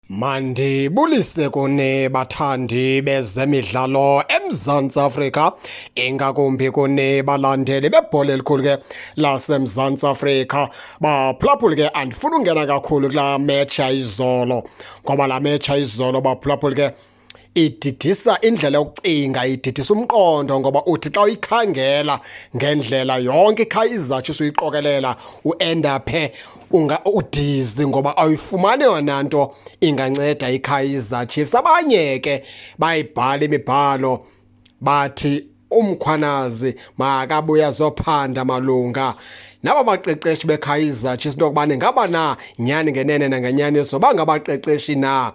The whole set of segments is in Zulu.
Mandibulise kune bathandi bezemidlalo eMzantsi Afrika, ingakumbi kune balandeli bebhola elikhulu ke laseMzantsi Afrika. Baphulaphuli ke andifuna ungena kakhulu kulaa metsha yayizolo, ngoba laa metsha yayizolo baphulaphuli ke ididisa indlela yokucinga, ididisa umqondo, ngoba uthi xa uyikhangela ngendlela yonke iKaizer Chiefs uyiqokelela uendaphe udizi, ngoba awuyifumani yona nto inganceda iKaizer Chiefs. Abanye ke bayibhala imibhalo bathi umkhwanazi makabuya zophanda malunga naba baqeqeshi beKaizer Chiefs into yokubana ingaba na nyani ngenene nangenyaniso bangabaqeqeshi na.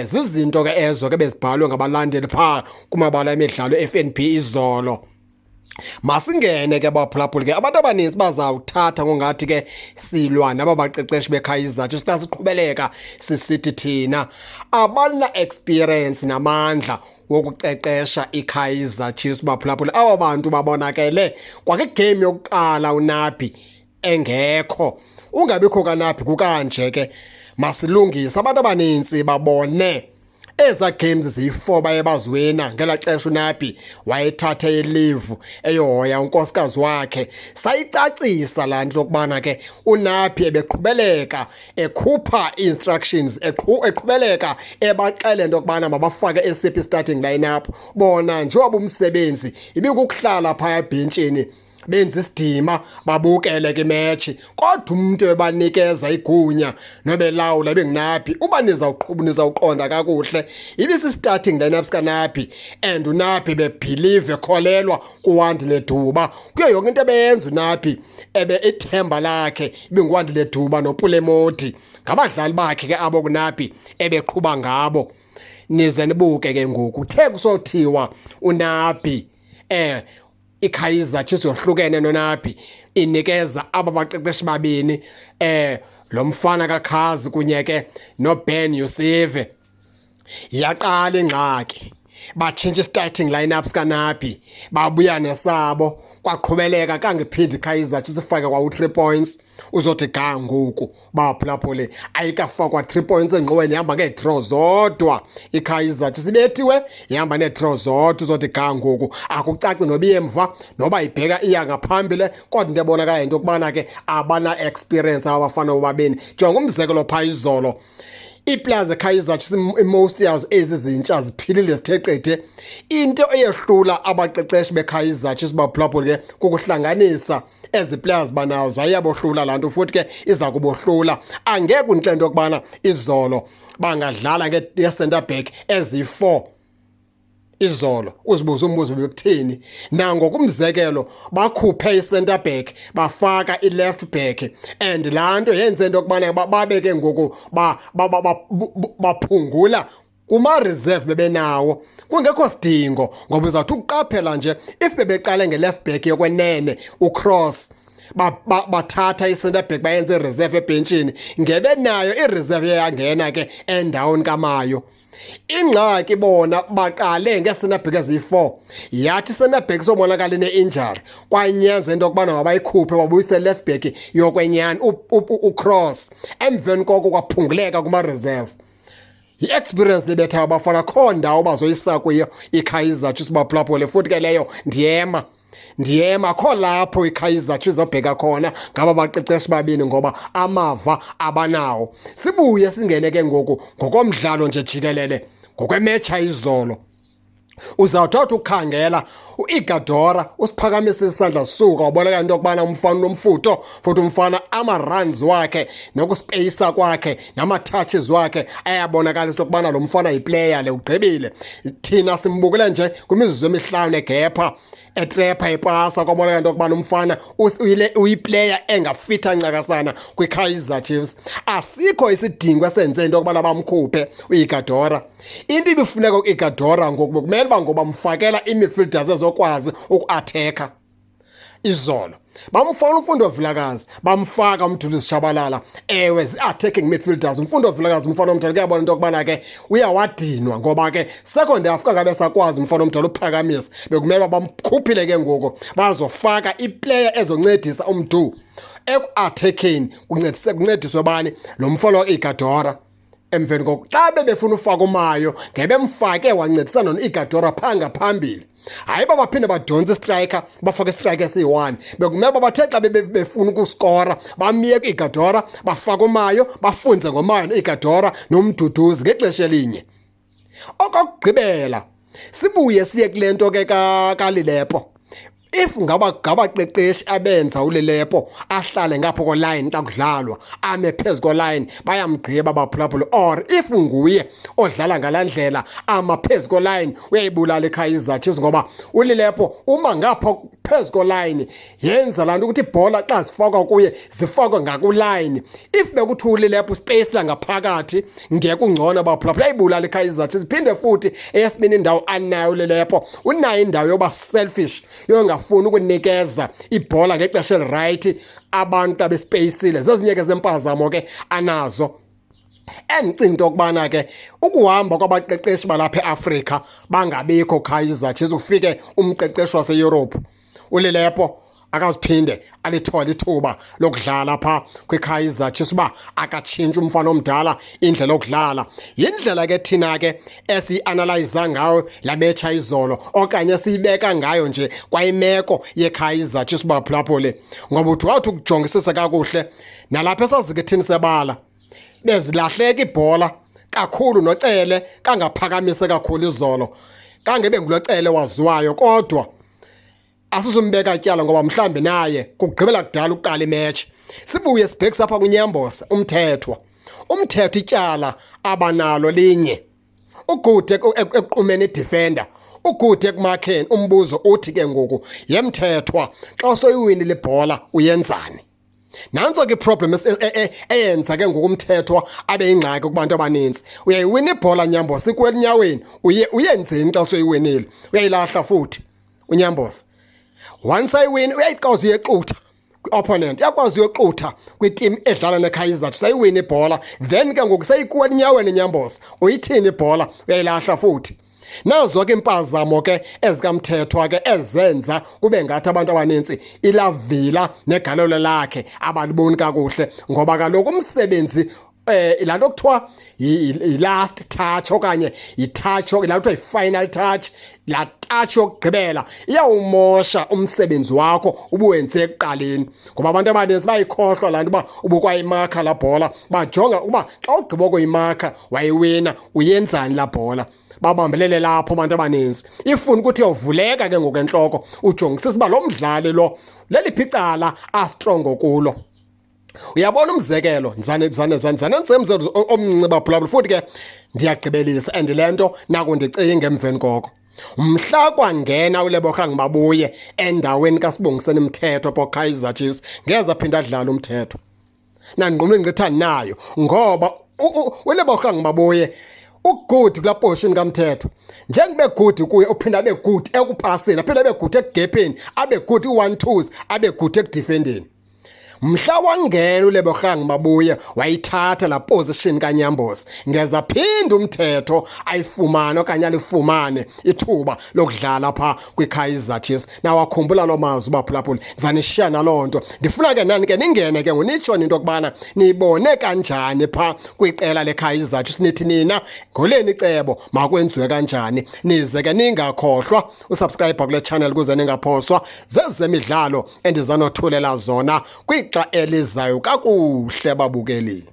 Zizinto ke ezo ke bezibhalwe ngabalandeli phaa kumabala emidlalo FNB izolo. Masingene ke baphulaphuli ke abantu abaninzi bazawuthatha ngongathi ke silwa naba baqeqeshi beKaizer Chiefs xa siqhubeleka sisithi thina abana experience namandla wokuqeqesha iKaizer Chiefs. Baphulaphuli aba bantu babonakele kwakegame yokuqala uNabi engekho, ungabikho kaNabi kukanje ke masilungise. Abantu abaninzi babone eza games ziyi-4 baye baziwina ngelaa xesha uNabi wayethatha elivu eyohoya unkosikazi wakhe. Sayicacisa laa nto yokubana ke uNabi ebeqhubeleka ekhupha ii-instructions, eqhubeleka ebaxele into yokubana mabafake esiphi starting line-up. Bona njengoba umsebenzi ibikukuhlala phaya ebhentshini benza isidima babukele ke imetshi, kodwa umntu ebanikeza igunya nobelawula benguNabi. Uba nizawuqonda kakuhle ibisi-starting lineups kaNabi, and uNabi bebhilive ekholelwa kuWandile Duba kuyo yonke into ebeyenza uNabi, ithemba lakhe ibinguWandile Duba noPulemoti, ngabadlali bakhe ke abo kuNabi ebeqhuba ngabo. Nize nibuke ke ngoku uthe kusothiwa uNabi iKaizer Chiefs yohlukene noNabi inikeza aba baqeqeshi babini, lo mfana kaKhazi kunye ke noBen Yusive. Yaqala ingxaki, batshintsha i-starting lineups kaNabi, babuya nesabo, kwaqhubeleka kangephindi iKaizer Chiefs ifake kwa u-3 points. Uzothi ga ngoku baphulaphuli ayikafakwa 3 points engqoweni, ihamba ngee-draw zodwa. iKaizer Chiefs ibethiwe ihamba nee-draw zodwa. Uzothi ga ngoku akucaci noba iyemva noba ibheka iya ngaphambili, kodwa into ebonakala into yokubana ke abana-experience abafana bobabini. Jonga umzekelo phaa izolo, iiplayers zeKaizer Chiefs i-most yazo ezi zintsha ziphilile zithe qethe. Into eyehlula abaqeqeshi beKaizer Chiefs baphulaphuli ke kukuhlanganisa ezi players banawo. Zayabohlula laa nto futhi ke iza kubohlula. Angeke untle into yokubana izolo bangadlala nge-centre back eziyi-4 izolo. Uzibuza umbuzo bekutheni. Nangokumzekelo bakhuphe i-centre back bafaka i-left back, and laa nto yenze into yokubana babe ke ngoku baphungula kuma-reserve bebenawo. Kungekho sidingo, ngoba uzawuthi ukuqaphela nje if bebeqale nge-left back yokwenene uCross, bathatha i-centre back bayenze i-reserve ebhentshini, ngebenayo i-reserve yangena ke endaweni kaMayo. Ingxaki bona baqale nge-centre back eziyi-4, yathi i-centre back sobonakala ine-injury, kwanyenza into yokubana mabayikhuphe babuyise left back yokwenyani uCross. Emveni koko kwaphunguleka kuma-reserve. I-experience libetha abafana kho ndawo bazoyisa kuyo iKaizer Chiefs baphulaphuli. Futhi ke leyo ndiyema kho lapho iKaizer Chiefs izobheka khona ngaba baqeqeshi babini, ngoba amava abanawo. Sibuye singene ke ngoku ngokomdlalo nje jikelele, ngokwemetsha izolo. Uzawuthatha ukukhangela uIgadora usiphakamise isandla suka, wabonakala into yokubana umfana unomfutho, futhi umfana ama-runs wakhe nokuspeyisa kwakhe nama-touches wakhe ayabonakalisa into yokubana lo mfana yiplayer le, ugqibile. Thina simbukele nje kwimizuzu emihlanu egepha etrepa ipasa, kwabonakala into yokubana umfana uyiplayer engafitha ncakasana kwiKaizer Chiefs. Asikho isidingo esenze into yokubana bamkhuphe uIgadora. Into ibifuneka uIgadora ngoku kumele uba ngoba mfakela ii-midfielders ezokwazi uku-atheka. Izolo bamfaka uMfundo Vilakazi, bamfaka uMduduzi Shabalala, ewe zi-attacking midfielders. uMfundo Vilakazi umfana omdala kuyabona into yokubana ke uyawadinwa, ngoba ke second half kangabe sakwazi umfana omdala uphakamisa. Bekumele uba bamkhuphile ke ngoku bazofaka iplayer ezoncedisa umdu eku-attackeni, kuncediswe bani lo mfana Igadora. emveni koko xa bebefuna ufaka uMayo ngebemfake wancedisana no-Igadora phanga phambili. Hayi baphinde badonse istriker bafake istriker esiyi-1 bekumele babathe xa befuna ukuskora bamyeke u-Igadora bafake uMayo bafunze ngoMayo no-Igadora noMduduzi ngexesha elinye. Okokugqibela sibuye siye kule nto ke kaLilepo. If ngabaqeqeshi abenza uLilepo ahlale ngapho ko-line xa kudlalwa ame phezu ko-line bayamgqiba abaphulaphula, or if nguye odlala ngalaa ndlela ama phezu ko-line uyayibulala iKaizer Chiefs ngoba uLilepo uma ngapho phezu ko-line yenza laa nto ukuthi ibhola xa zifakwa kuye zifakwe ngakuline. If bekuthi uLilepo space langaphakathi ngeke ungcono abaphulaphula uyayibulala iKaizer Chiefs. Phinde futhi eyesibini indawo anayo uLilepo unayo indawo yoba selfish yongafuni ukunikeza ibhola ngexesha elirayithi abantu abespacile. Zezinye ke zempazamo ke anazo. Endicinga into yokubana ke ukuhamba kwabaqeqeshi balapha eAfrika bangabikho Kaizer Chiefs ufike umqeqeshi waseEurope uLilepo akaziphinde alithole ithuba lokudlala pha kwiKaizer Chiefs uba akatshintshe umfana omdala indlela yokudlala. Yindlela ke thina ke esiyi-analyza ngayo la metsha izolo okanye siyibeka ngayo nje kwayimeko yeKaizer Chiefs baphulaphule, ngoba uthi wathi ukujongisisa kakuhle nalapha esazike thini sebala bezilahleka ibhola kakhulu noCele kangaphakamise kakhulu izolo kangebe nguloCele waziwayo, kodwa asizumbeka tyala ngoba mhlambi naye kugqibela kudala ukuqala imatch. Sibuye sibhekisa apha kuNyambosa umthetho ityala abanalo linye ugude ekuqumeni idefender ugude ekumakheni. Umbuzo uthi ke ngoku yemthethwa xa soyiwinile ibhola uyenzani? Nanso ke problem eyenza ke ngokumthethwa abe ingxaki kubantu abaninzi. Uyayiwina ibhola Nyambosa ikwelinyaweni uyenzeni xa soyiwinile? Uyayilahla futhi uNyambosa. Once ayiwini uyayikwazi uyexutha kwi-opponent, uyakwazi uyexutha kwi-team edlala neKaizer Chiefs sayiwina ibhola, then ke ngoku sayikuwa enyaweni Nyambosa uyithini ibhola? Uyayilahla futhi. Nazo ke impazamo ke ezikamthethwa ke ezenza kube ngathi abantu abaninzi ilavila negalelo lakhe abaliboni kakuhle, ngoba kaloku umsebenzi laa nto kuthiwa yi-last touch okanye yi-touch laa kuthiwa yi-final touch, laa touch yokugqibela iyawumosha umsebenzi wakho ubuwenze ekuqaleni, ngoba abantu abaninzi bayikhohlwa laa nto uba ubukwayimakha laa bhola. Bajonga ukuba xa ugqiba kuyimakha wayiwina uyenzani laa bhola, babambelele lapho abantu abaninzi. Ifuna ukuthi yovuleka ke ngokwentloko ujongisisa uba lo mdlali lo leliphi icala astrongo kulo. Uyabona umzekelo nzanensemzezo omncinci baphulaphula futhi ke ndiyagqibelisa and le nto nakundicinga emveni koko. Mhla kwangena uLebogang Mabuye endaweni kaSibongiseni Mthetho pho Kaizer Chiefs ngeze aphinda adlala umthetho. Nandinqumle ngithani nayo ngoba uLebogang Mabuye ugood kulaa portion kaMthetho njengebe good kuye uphinda abe good ekupaseni aphinda abe good ekugepeni abe good i-1-2s abe good ekudefendeni. Mhla wangena uLebogang Mabuye wayithatha la position kaNyambosa ngeza phinda umthetho ayifumane okanye alifumane ithuba lokudlala pha kwiKaizer Chiefs. Nawakhumbula lo mazwi baphulaphula zanishiya naloo nto. Ndifuna ke nani ke ningene ke ngonitsho into yokubana niyibone kanjani pha kwiqela leKaizer Chiefs. Nithi nina ngoleni icebo makwenziwe kanjani, nize ke ningakhohlwa usubscribe kule channel kuze ningaphoswa zezemidlalo endizanothulela zona xa elizayo kakuhle babukeli.